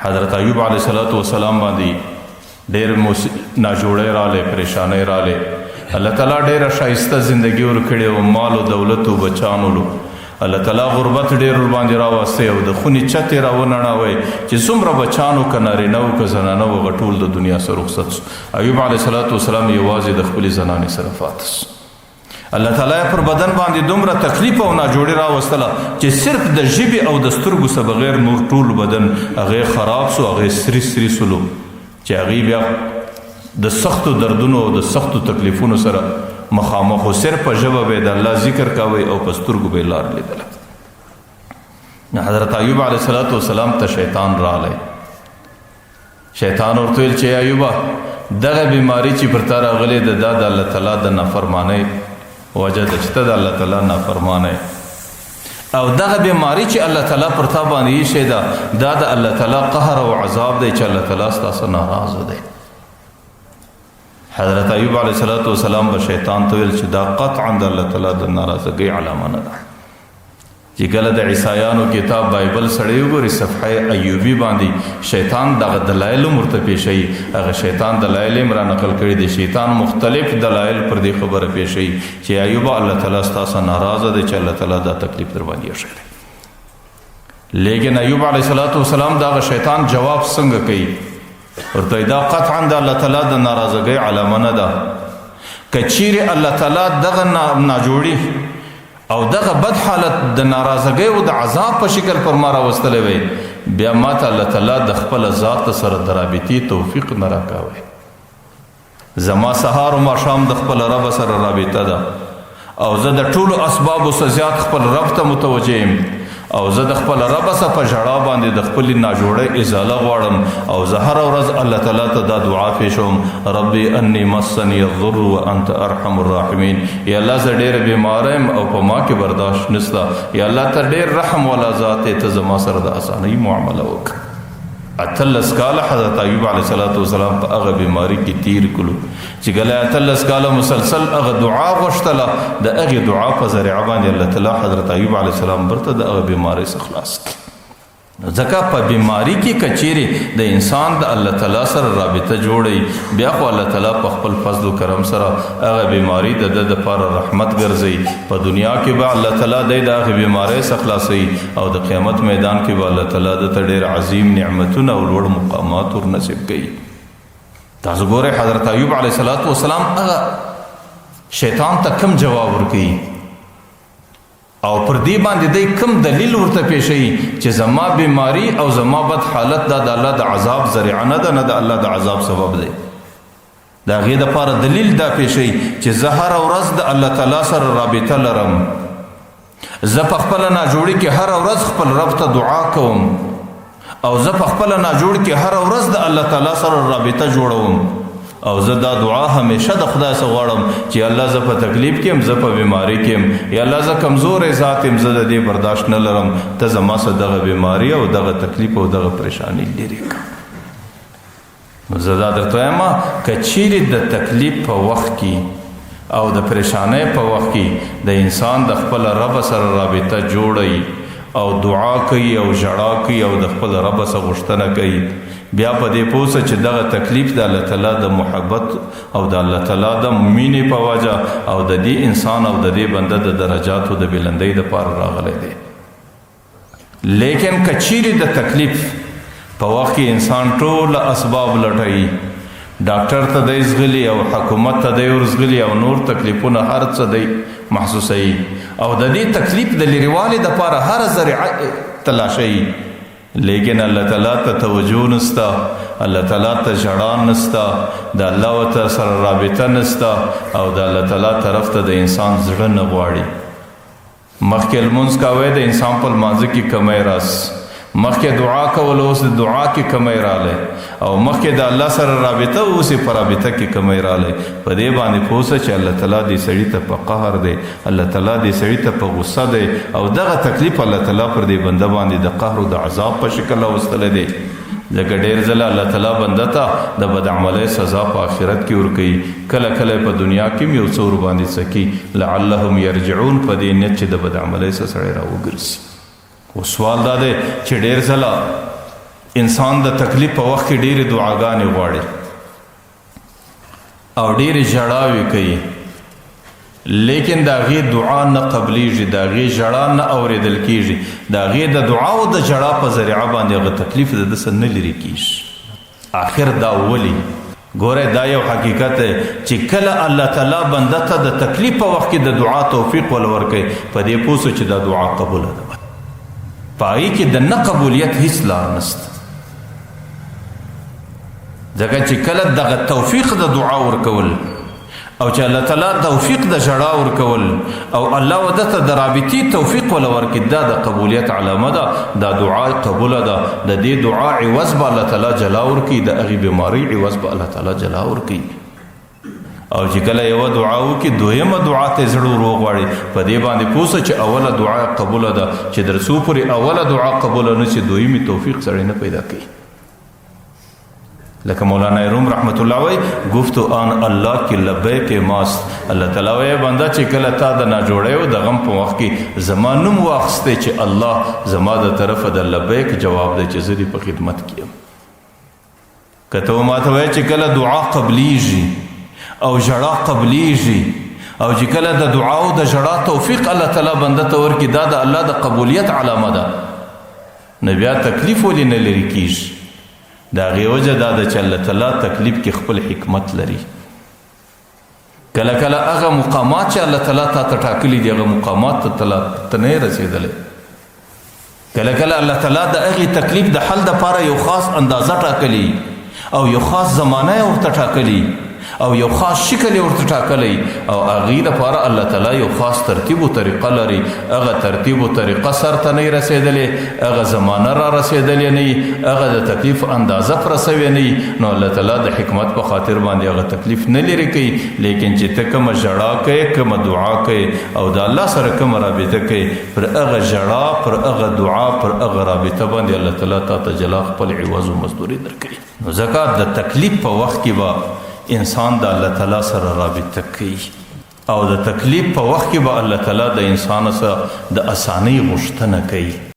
حضرت ایوب علیه السلام باندې ډېر ناجوړی رالی، پریشانی رالی. الله تعالی ډېره ښایسته زندګي ورکړې وه، مال و دولت و بچانو. الله تعالی غربت ډېر ورباندې راوستی او د خونې چت یې راونړوی چې څومره بچان و که نارینه و که زنانه و هغه ټول د دنیا څخه رخصت سو. ایوب علیه السلام یوازې د خپلې زنانې سره پاته سو. الله تعالی پر بدن باندې دومره تکلیف او ناجوړي راوستله چې صرف د ژبې او د سترګو څخه بغیر نور ټول بدن هغې خراب سو، هغې سري سولو چې هغې بیا د سختو دردونو او د سختو تکلیفونو سره مخامخ و. صرف په ژبه به د الله ذکر کوئ او په سترګو به یې لار لیدله. حضرت ایوب علیه السلام ته شیطان رالی. شیطان ورته ویل چې ایوبه دغه بیماري چې پر تا راغلې ده دا د الله تعالی د نافرمانۍ وجه ده چې ته د الله تعالی نافرمانه او دغه بیماری چې الله تعالی پر تا باندې ایښې ده دا د الله تعالی قهر او عذاب دی چې الله تعالی ستاسو ناراضه دی. حضرت ایوب علیه السلام به شیطان ته ویل چې دا قطعا د الله تعالی د ناراضګۍ علامه نه ده. چې کله د عیسایانو کتاب بایبل سړی وګوري صفحه ایوبي باندې شیطان دغه دلایل هم ورته پیښوي. هغه شیطان دلایل هم را نقل کړي دي. شیطان مختلف دلایل پر دې خبره پیښوي چې ایوبه الله تعالی ستاسو ناراضه دی چې الله تعالی دا تکلیف در باندې ایښی دی. لیکن ایوب علیه السلام دغه شیطان جواب څنګه کوي؟ ورته دا قطعا د الله تعالی د ناراضګۍ علامه نه ده. که چیرې الله تعالی دغه ناجوړي او دغه بد حالت د ناراضګۍ او د عذاب په شکل پر ما راوستلی وی بیا ماته الله تعالی د خپل ذات سره د رابطې توفیق نه راکوي. زما سهار و ماښام د خپل رب سره رابطه ده او زه د ټولو اسبابو څخه زیات خپل رب ته متوجه یم او زه د خپل رب سره په ژړا باندې د خپلې ناجوړۍ ازاله غواړم او زه هره ورځ الله تعالی ته دا دعا پیښوم ربي انی مسنی الضر وانت ارحم الراحمین. یا الله زه ډېره بیماره یم او په ما کې برداشت نشته. یا الله ته ډېر رحم والا ذات ته زما سره د اسانۍ معامله وکړه. 18 کاله حضرت ایوب علیه السلام په هغه بیماری کې تیر کړو چې کله 18 کاله مسلسل هغه دعا غوښتله د هغې دعا په ذریعه باندې الله تعالی حضرت ایوب علیه السلام برته د هغه بیمارۍ څخه خلاص کړي. ځکه په بیماری کې که چیرې د انسان د الله تعالی سره رابطه جوړوي بیا خو الله تعالی په خپل فضل و کرم سره هغه بیماری د ده دپاره رحمت ګرځوي. په دنیا کې به الله تعالی دی د هغې بیمارۍ څخه خلاصوي او د قیامت میدان کې به الله تعالی ده ته ډېر عظیم نعمتونه او لوړ مقامات ور نصیب کوي. تاسو ګورئ حضرت ایوب علیه السلام هغه شیطان ته کوم جواب ورکوي او پر دې باندې دی کوم دلیل ورته پیښوي چې زما بیماری او زما بد حالت دا د الله د عذاب ذریعه نه ده، نه د الله د عذاب سبب دی. د هغې دپاره دلیل دا پیښوي چې زه هره ورځ د الله تعالی سره رابطه لرم. زه په خپله ناجوړي کې هره ورځ خپل رب ته دعا کوم او زه په خپله ناجوړي کې هره ورځ د الله تعالی سره رابطه جوړوم او زه دا دعا همیشه د خدای څخه غواړم چې الله زه په تکلیف کې یم، زه په بیماری کې یم، یا الله زه کمزوری ذات یم، زه د دې برداشت نه لرم، ته زما څخه دغه بیماری او دغه تکلیف او دغه پریشانی لرې کړه. نو زه دا درته وایم که چیرې د تکلیف په وخت کې او د پریشانۍ په وخت کې د انسان د خپل رب سره رابطه جوړوي او دعا کوي او ژړا کوي او د خپل رب څخه غوښتنه کوي بیا په دې پوه سه چې دغه تکلیف د الله تعالی د محبت او د الله تعالی د مینې په وجه او د دې انسان او د دې بنده د درجاتو د بلندۍ دپاره راغلی دی. لیکن که چیرې د تکلیف په وخت کې انسان ټول اسباب لټوي، ډاکټر ته دی ځغلي او حکومت ته دی ورځغلي او نور تکلیفونه هر څه دی محسوسوي او د دې تکلیف د لرېوالي دپاره هره ذریعه تلاشوي، لیکن الله تعالی ته توجه نسته، الله تعالی ته ژړا نسته، د الله ته سره رابطه نسته او د الله تعالی طرف ته د انسان زړه نه غواړي. مخکې لمونځ کوی د انسان په لمانځه کې کمی راس، مخکې دعا کول اوس د دعا کې کمی رالی او مخکې د الله سره رابطه اوس یې په رابطه کې کمی رالی. په دې باندې پوه سه چې الله تعالی دې سړي ته په قهر دی، الله تعالی دې سړي ته په غصه دی او دغه تکلیف الله تعالی پر دې بنده باندې د قهر او د عذاب په شکل راوستلی دی. ځکه ډېر ځله الله تعالی بنده ته د بدعملۍ سزا په آخرت کې ورکوي، کله کله په دنیا کې هم یو څه ورباندې څه کوي لعلهم یرجعون په دې نیت چې د بدعملۍ څخه سړی راوګرځي. خو سوال دا دی چې ډېر ځله انسان د تکلیف په وخت کې ډېرې دعاګانې غواړي او ډېرې ژړاوې کوي، لیکن د هغې دعا نه قبلیږي، د هغې ژړا نه اورېدل کېږي، د هغې د دعا او د ژړا په ذریعه باندې هغه تکلیف د ده څه نه لرې کېږي. آخر دا ولي؟ ګوره دا یو حقیقت دی چې کله الله تعالی بنده ته د تکلیف په وخت کې د دعا توفیق ول ورکوي، په دې پوه سو چې دا دعا قبوله ده. په هغې کې د نه قبولیت هیڅ لار نشته، ځکه چې کله دغه توفیق د دعا ورکول او چې الله تعالی توفیق د ژړا ورکول او الله وده ته د رابطې توفیق ول ورکړي، دا د قبولیت علامه ده، دا دعا قبوله ده. د دې دعا عوض به الله تعالی جلا ورکړي، د هغې بیمارۍ عوض به الله تعالی جلا ورکړي. او چې کله یوه دعا وکړي دویمه دعا ته زړه ور وغواړي، په دې باندې پوه سه چې اوله دعا قبوله ده، چې در څو پورې اوله دعا قبوله نه شي دویمې توفیق سړی نه پیدا کوي. لکه مولانا روم رحمت الله وی گفتو آن الله کی لبیک ماست. الله تعالی وی بنده چې کله تا د ناجوړۍ او د غم په وخت کې زما نوم واخیستی چې الله زما د طرفه د لبیک جواب دی چې زه دې په خدمت کې یم. که ته ماته وایې چې کله دعا قبلیږي او ژړا قبلیږي او چې کله د دعا او د ژړا توفیق الله تعالی بنده ته ورکړي، دا د الله د قبولیت علامه ده، نو بیا تکلیف ولې نه لرې کېږي؟ د هغې وجه دا ده چې الله تعالی تکلیف کې خپل حکمت لري. کله کله هغه مقامات چې الله تعالی تا ته ټاکلي دي هغه مقامات ته نه یې رسېدلی. کله کله الله تعالی د هغې تکلیف د حل دپاره یو خاص اندازه ټاکلی او یو خاص زمانه یې ورته ټاکلی او یو خاص شکل یې ورته ټاکلی او هغې دپاره الله تعالی یو خاص ترتیب و طریقه لري. هغه ترتیب و طریقه سر ته نه یې رسېدلی، هغه زمانه را رسېدلی نه وي، هغه د تکلیف اندازه پوره سوې نه وي، نو الله تعالی د حکمت په خاطر باندې هغه تکلیف نه لرې کوي. لیکن چې ته کومه ژړا کوې، کومه دعا کوې او د الله سره کومه رابطه کوې، پر هغه ژړا، پر هغه دعا، پر هغه رابطه باندې الله تعالی تا ته جلا خپل عوض و مزدوري درکوي. نو ځکه د تکلیف په وخت کې به انسان د الله تعالی سره رابطه کوي او د تکلیف په وخت کې به الله تعالی د انسان سره د اسانۍ غوښتنه کوي.